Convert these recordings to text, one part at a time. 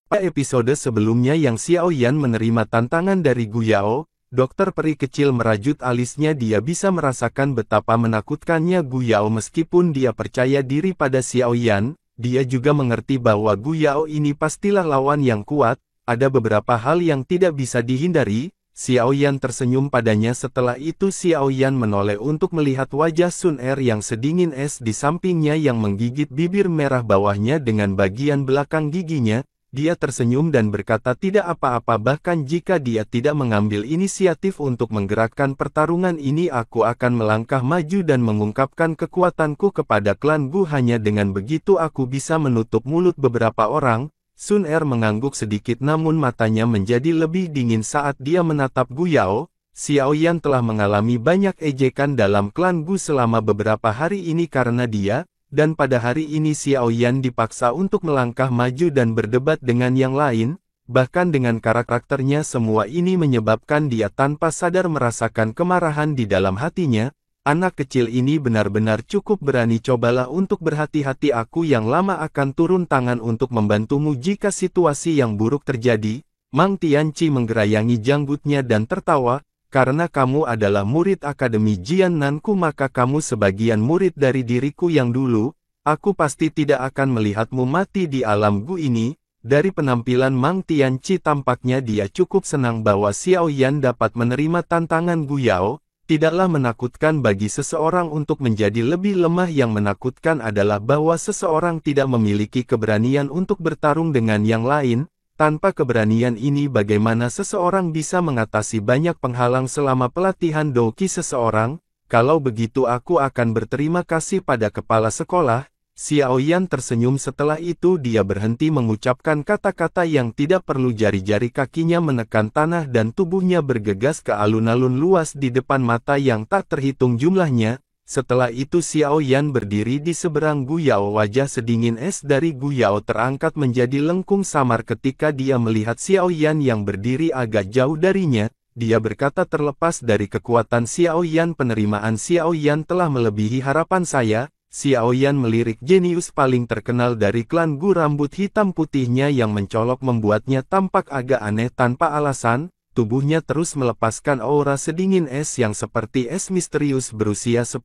Pada episode sebelumnya yang Xiao Yan menerima tantangan dari Gu Yao, dokter peri kecil merajut alisnya. Dia bisa merasakan betapa menakutkannya Gu Yao meskipun dia percaya diri pada Xiao Yan. Dia juga mengerti bahwa Gu Yao ini pastilah lawan yang kuat. Ada beberapa hal yang tidak bisa dihindari. Xiao Yan tersenyum padanya. Setelah itu Xiao Yan menoleh untuk melihat wajah Sun Er yang sedingin es di sampingnya yang menggigit bibir merah bawahnya dengan bagian belakang giginya. Dia tersenyum dan berkata tidak apa-apa, bahkan jika dia tidak mengambil inisiatif untuk menggerakkan pertarungan ini, aku akan melangkah maju dan mengungkapkan kekuatanku kepada klan Gu. Hanya dengan begitu aku bisa menutup mulut beberapa orang. Sun Er mengangguk sedikit namun matanya menjadi lebih dingin saat dia menatap Gu Yao. Xiao Yan telah mengalami banyak ejekan dalam klan Gu selama beberapa hari ini karena dia. Dan pada hari ini Xiao Yan dipaksa untuk melangkah maju dan berdebat dengan yang lain, bahkan dengan karakternya semua ini menyebabkan dia tanpa sadar merasakan kemarahan di dalam hatinya. Anak kecil ini benar-benar cukup berani. Cobalah untuk berhati-hati, aku yang lama akan turun tangan untuk membantumu jika situasi yang buruk terjadi. Mang Tianqi menggerayangi janggutnya dan tertawa. Karena kamu adalah murid Akademi Jian Nanku maka kamu sebagian murid dari diriku yang dulu, aku pasti tidak akan melihatmu mati di alam Gu ini. Dari penampilan Mang Tianqi tampaknya dia cukup senang bahwa Xiao Yan dapat menerima tantangan Gu Yao. Tidaklah menakutkan bagi seseorang untuk menjadi lebih lemah. Yang menakutkan adalah bahwa seseorang tidak memiliki keberanian untuk bertarung dengan yang lain. Tanpa keberanian ini bagaimana seseorang bisa mengatasi banyak penghalang selama pelatihan Doki seseorang? Kalau begitu aku akan berterima kasih pada kepala sekolah. Xiao Yan tersenyum. Setelah itu dia berhenti mengucapkan kata-kata yang tidak perlu. Jari-jari kakinya menekan tanah dan tubuhnya bergegas ke alun-alun luas di depan mata yang tak terhitung jumlahnya. Setelah itu Xiao Yan berdiri di seberang Gu Yao. Wajah sedingin es dari Gu Yao terangkat menjadi lengkung samar ketika dia melihat Xiao Yan yang berdiri agak jauh darinya. Dia berkata, terlepas dari kekuatan Xiao Yan, penerimaan Xiao Yan telah melebihi harapan saya. Xiao Yan melirik jenius paling terkenal dari klan Gu. Rambut hitam putihnya yang mencolok membuatnya tampak agak aneh. Tanpa alasan, tubuhnya terus melepaskan aura sedingin es yang seperti es misterius berusia 10.000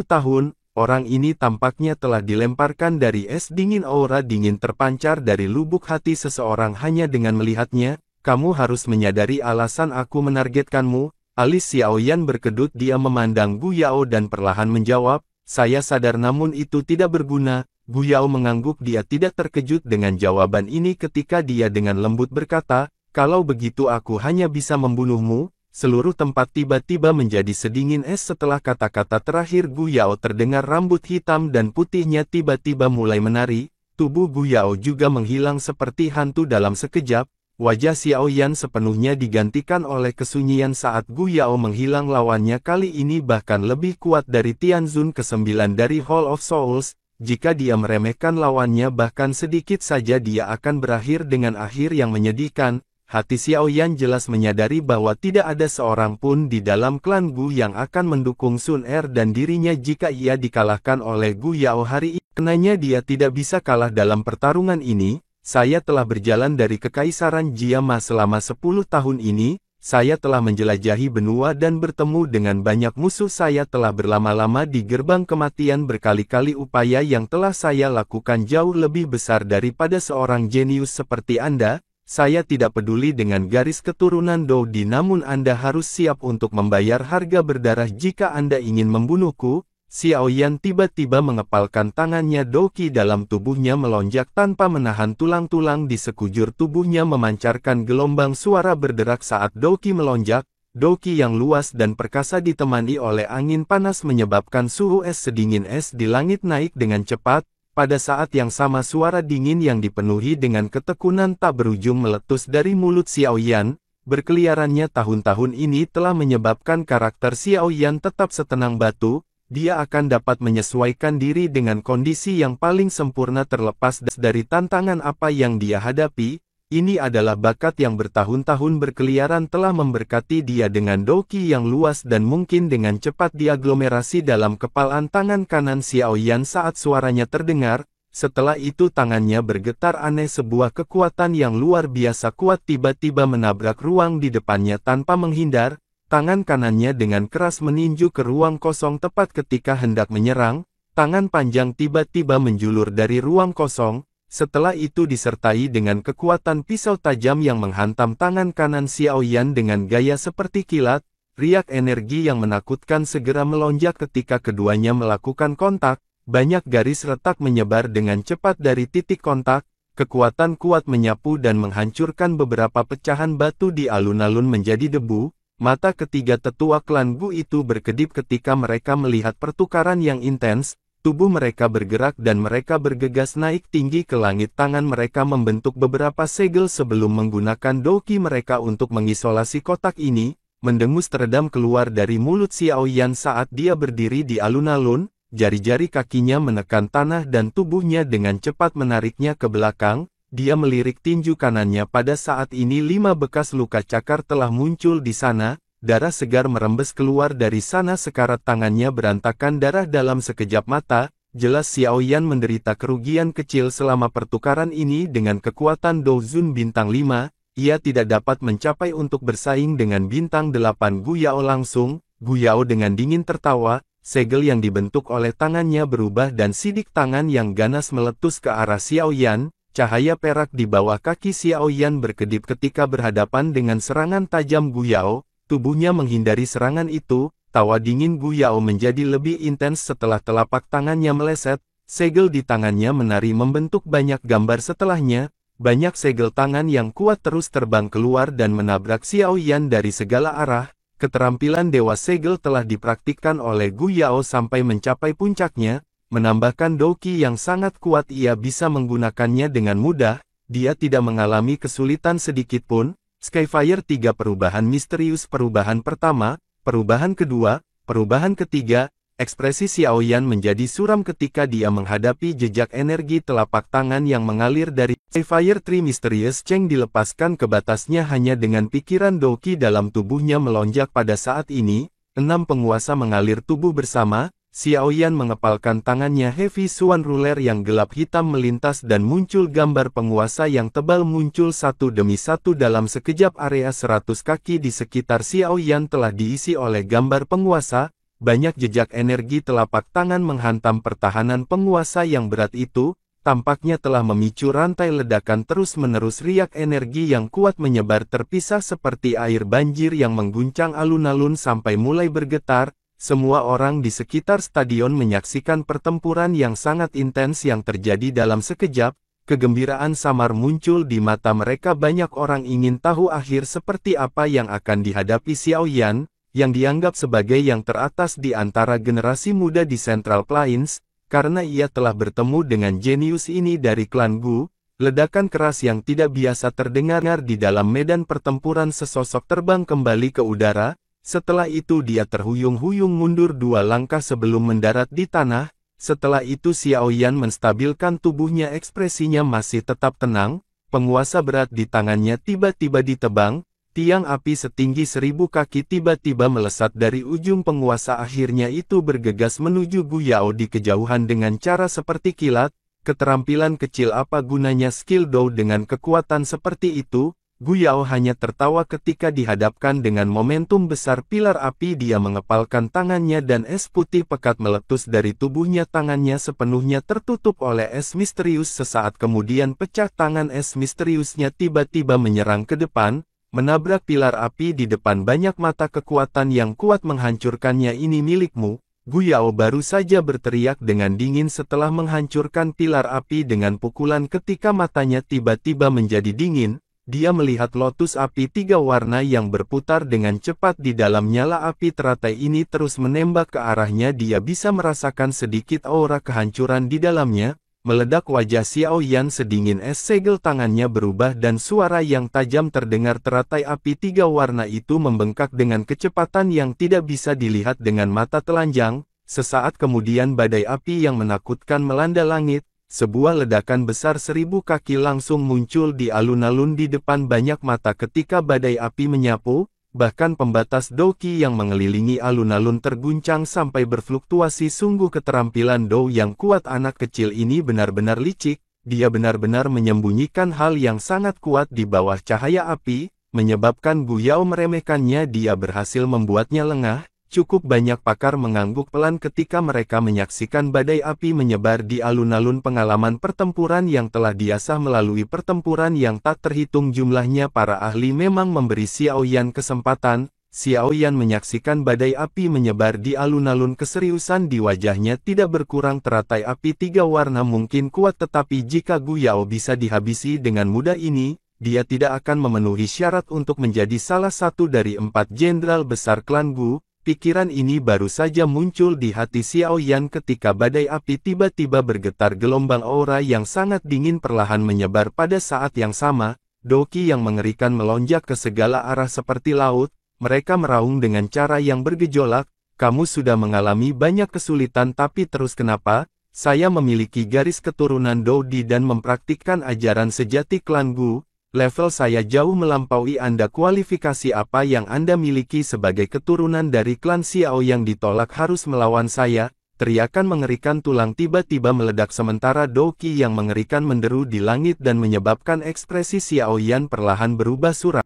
tahun. Orang ini tampaknya telah dilemparkan dari es dingin. Aura dingin terpancar dari lubuk hati seseorang hanya dengan melihatnya. Kamu harus menyadari alasan aku menargetkanmu. Alis Xiao Yan berkedut. Dia memandang Gu Yao dan perlahan menjawab, saya sadar namun itu tidak berguna. Gu Yao mengangguk. Dia tidak terkejut dengan jawaban ini ketika dia dengan lembut berkata, kalau begitu aku hanya bisa membunuhmu. Seluruh tempat tiba-tiba menjadi sedingin es. Setelah kata-kata terakhir Gu Yao terdengar rambut hitam dan putihnya tiba-tiba mulai menari. Tubuh Gu Yao juga menghilang seperti hantu dalam sekejap. Wajah Xiao Yan sepenuhnya digantikan oleh kesunyian saat Gu Yao menghilang. Lawannya kali ini bahkan lebih kuat dari Tianzun ke-9 dari Hall of Souls. Jika dia meremehkan lawannya bahkan sedikit saja dia akan berakhir dengan akhir yang menyedihkan. Hati Xiao Yan jelas menyadari bahwa tidak ada seorang pun di dalam klan Gu yang akan mendukung Sun Er dan dirinya jika ia dikalahkan oleh Gu Yao hari ini. Karenanya dia tidak bisa kalah dalam pertarungan ini. Saya telah berjalan dari Kekaisaran Jiama selama 10 tahun ini. Saya telah menjelajahi benua dan bertemu dengan banyak musuh. Saya telah berlama-lama di gerbang kematian berkali-kali. Upaya yang telah saya lakukan jauh lebih besar daripada seorang jenius seperti Anda. Saya tidak peduli dengan garis keturunan Doudi, namun Anda harus siap untuk membayar harga berdarah jika Anda ingin membunuhku. Xiao Yan tiba-tiba mengepalkan tangannya. Doki dalam tubuhnya melonjak tanpa menahan. Tulang-tulang di sekujur tubuhnya memancarkan gelombang suara berderak saat Doki melonjak. Doki yang luas dan perkasa ditemani oleh angin panas menyebabkan suhu es sedingin es di langit naik dengan cepat. Pada saat yang sama suara dingin yang dipenuhi dengan ketekunan tak berujung meletus dari mulut Xiao Yan. Berkeliarannya tahun-tahun ini telah menyebabkan karakter Xiao Yan tetap setenang batu. Dia akan dapat menyesuaikan diri dengan kondisi yang paling sempurna terlepas dari tantangan apa yang dia hadapi. Ini adalah bakat yang bertahun-tahun berkeliaran telah memberkati dia dengan doki yang luas dan mungkin dengan cepat diaglomerasi dalam kepalan tangan kanan Xiao Yan saat suaranya terdengar. setelah itu tangannya bergetar aneh, sebuah kekuatan yang luar biasa kuat tiba-tiba menabrak ruang di depannya tanpa menghindar, tangan kanannya dengan keras meninju ke ruang kosong tepat ketika hendak menyerang, tangan panjang tiba-tiba menjulur dari ruang kosong, setelah itu disertai dengan kekuatan pisau tajam yang menghantam tangan kanan Xiao Yan dengan gaya seperti kilat, riak energi yang menakutkan segera melonjak ketika keduanya melakukan kontak. Banyak garis retak menyebar dengan cepat dari titik kontak, kekuatan kuat menyapu dan menghancurkan beberapa pecahan batu di alun-alun menjadi debu. Mata ketiga tetua klan Gu itu berkedip ketika mereka melihat pertukaran yang intens, tubuh mereka bergerak dan mereka bergegas naik tinggi ke langit, tangan mereka membentuk beberapa segel sebelum menggunakan doki mereka untuk mengisolasi kotak ini. Mendengus teredam keluar dari mulut Xiao Yan saat dia berdiri di alun-alun. Jari-jari kakinya menekan tanah dan tubuhnya dengan cepat menariknya ke belakang, dia melirik tinju kanannya. Pada saat ini 5 bekas luka cakar telah muncul di sana, darah segar merembes keluar dari sana, sekarat tangannya berantakan darah dalam sekejap mata. Jelas Xiao Yan menderita kerugian kecil selama pertukaran ini dengan kekuatan Douzun bintang 5, ia tidak dapat mencapai untuk bersaing dengan bintang 8 Gu Yao langsung. Gu Yao dengan dingin tertawa. Segel yang dibentuk oleh tangannya berubah dan sidik tangan yang ganas meletus ke arah Xiao Yan. Cahaya perak di bawah kaki Xiao Yan berkedip ketika berhadapan dengan serangan tajam Gu Yao. Tubuhnya menghindari serangan itu. Tawa dingin Gu Yao menjadi lebih intens setelah telapak tangannya meleset. Segel di tangannya menari membentuk banyak gambar. Setelahnya, banyak segel tangan yang kuat terus terbang keluar dan menabrak Xiao Yan dari segala arah. Keterampilan Dewa Segel telah dipraktikkan oleh Gu Yao sampai mencapai puncaknya, menambahkan doki yang sangat kuat, ia bisa menggunakannya dengan mudah, dia tidak mengalami kesulitan sedikit pun. Skyfire 3 perubahan misterius, perubahan pertama, perubahan kedua, perubahan ketiga, ekspresi Xiao Yan menjadi suram ketika dia menghadapi jejak energi telapak tangan yang mengalir dari Skyfire 3 Mysterious Cheng dilepaskan ke batasnya hanya dengan pikiran doki dalam tubuhnya melonjak. Pada saat ini, 6 penguasa mengalir tubuh bersama, Xiao Yan mengepalkan tangannya, Heavy Swan Ruler yang gelap hitam melintas dan muncul gambar penguasa yang tebal muncul satu demi satu dalam sekejap. Area 100 kaki di sekitar Xiao Yan telah diisi oleh gambar penguasa, banyak jejak energi telapak tangan menghantam pertahanan penguasa yang berat itu. Tampaknya telah memicu rantai ledakan terus-menerus, riak energi yang kuat menyebar terpisah seperti air banjir yang mengguncang alun-alun sampai mulai bergetar. Semua orang di sekitar stadion menyaksikan pertempuran yang sangat intens yang terjadi dalam sekejap. Kegembiraan samar muncul di mata mereka, banyak orang ingin tahu akhir seperti apa yang akan dihadapi Xiao Yan, yang dianggap sebagai yang teratas di antara generasi muda di Central Plains. Karena ia telah bertemu dengan jenius ini dari klan Gu, ledakan keras yang tidak biasa terdengar di dalam medan pertempuran. Sesosok terbang kembali ke udara, setelah itu dia terhuyung-huyung mundur 2 langkah sebelum mendarat di tanah. Setelah itu Xiao Yan menstabilkan tubuhnya, ekspresinya masih tetap tenang. Penguasa berat di tangannya tiba-tiba ditebang. Tiang api setinggi 1000 kaki tiba-tiba melesat dari ujung penguasa, akhirnya itu bergegas menuju Gu Yao di kejauhan dengan cara seperti kilat. Keterampilan kecil, apa gunanya skill Dou dengan kekuatan seperti itu? Gu Yao hanya tertawa ketika dihadapkan dengan momentum besar pilar api. Dia mengepalkan tangannya dan es putih pekat meletus dari tubuhnya, tangannya sepenuhnya tertutup oleh es misterius. Sesaat kemudian pecah, tangan es misteriusnya tiba-tiba menyerang ke depan, menabrak pilar api di depan. Banyak mata kekuatan yang kuat menghancurkannya. Ini milikmu. Gu Yao baru saja berteriak dengan dingin setelah menghancurkan pilar api dengan pukulan. Ketika matanya tiba-tiba menjadi dingin, dia melihat lotus api 3 warna yang berputar dengan cepat di dalam nyala api teratai ini terus menembak ke arahnya. Dia bisa merasakan sedikit aura kehancuran di dalamnya. Meledak, wajah Xiao Yan sedingin es, segel tangannya berubah dan suara yang tajam terdengar. Teratai api 3 warna itu membengkak dengan kecepatan yang tidak bisa dilihat dengan mata telanjang. Sesaat kemudian badai api yang menakutkan melanda langit. Sebuah ledakan besar 1000 kaki langsung muncul di alun-alun di depan banyak mata ketika badai api menyapu. bahkan pembatas Douqi yang mengelilingi alun-alun terguncang sampai berfluktuasi. Sungguh keterampilan Dou yang kuat. Anak kecil ini benar-benar licik, dia benar-benar menyembunyikan hal yang sangat kuat di bawah cahaya api, menyebabkan Gu Yao meremehkannya. Dia berhasil membuatnya lengah. Cukup banyak pakar mengangguk pelan ketika mereka menyaksikan badai api menyebar di alun-alun. Pengalaman pertempuran yang telah diasah melalui pertempuran yang tak terhitung jumlahnya. Para ahli memang memberi Xiao Yan kesempatan. Xiao Yan menyaksikan badai api menyebar di alun-alun. Keseriusan di wajahnya tidak berkurang. Teratai api tiga warna mungkin kuat, tetapi jika Gu Yao bisa dihabisi dengan mudah ini, dia tidak akan memenuhi syarat untuk menjadi salah satu dari 4 jenderal besar klan Gu. Pikiran ini baru saja muncul di hati Xiao Yan ketika badai api tiba-tiba bergetar. Gelombang aura yang sangat dingin perlahan menyebar. Pada saat yang sama, Douqi yang mengerikan melonjak ke segala arah seperti laut. Mereka meraung dengan cara yang bergejolak. Kamu sudah mengalami banyak kesulitan, tapi terus kenapa? Saya memiliki garis keturunan Doudi dan mempraktikkan ajaran sejati klan Gu. Level saya jauh melampaui Anda. Kualifikasi apa yang Anda miliki sebagai keturunan dari klan Xiao yang ditolak harus melawan saya? Teriakan mengerikan tulang tiba-tiba meledak sementara Douqi yang mengerikan menderu di langit dan menyebabkan ekspresi Xiao Yan perlahan berubah suram.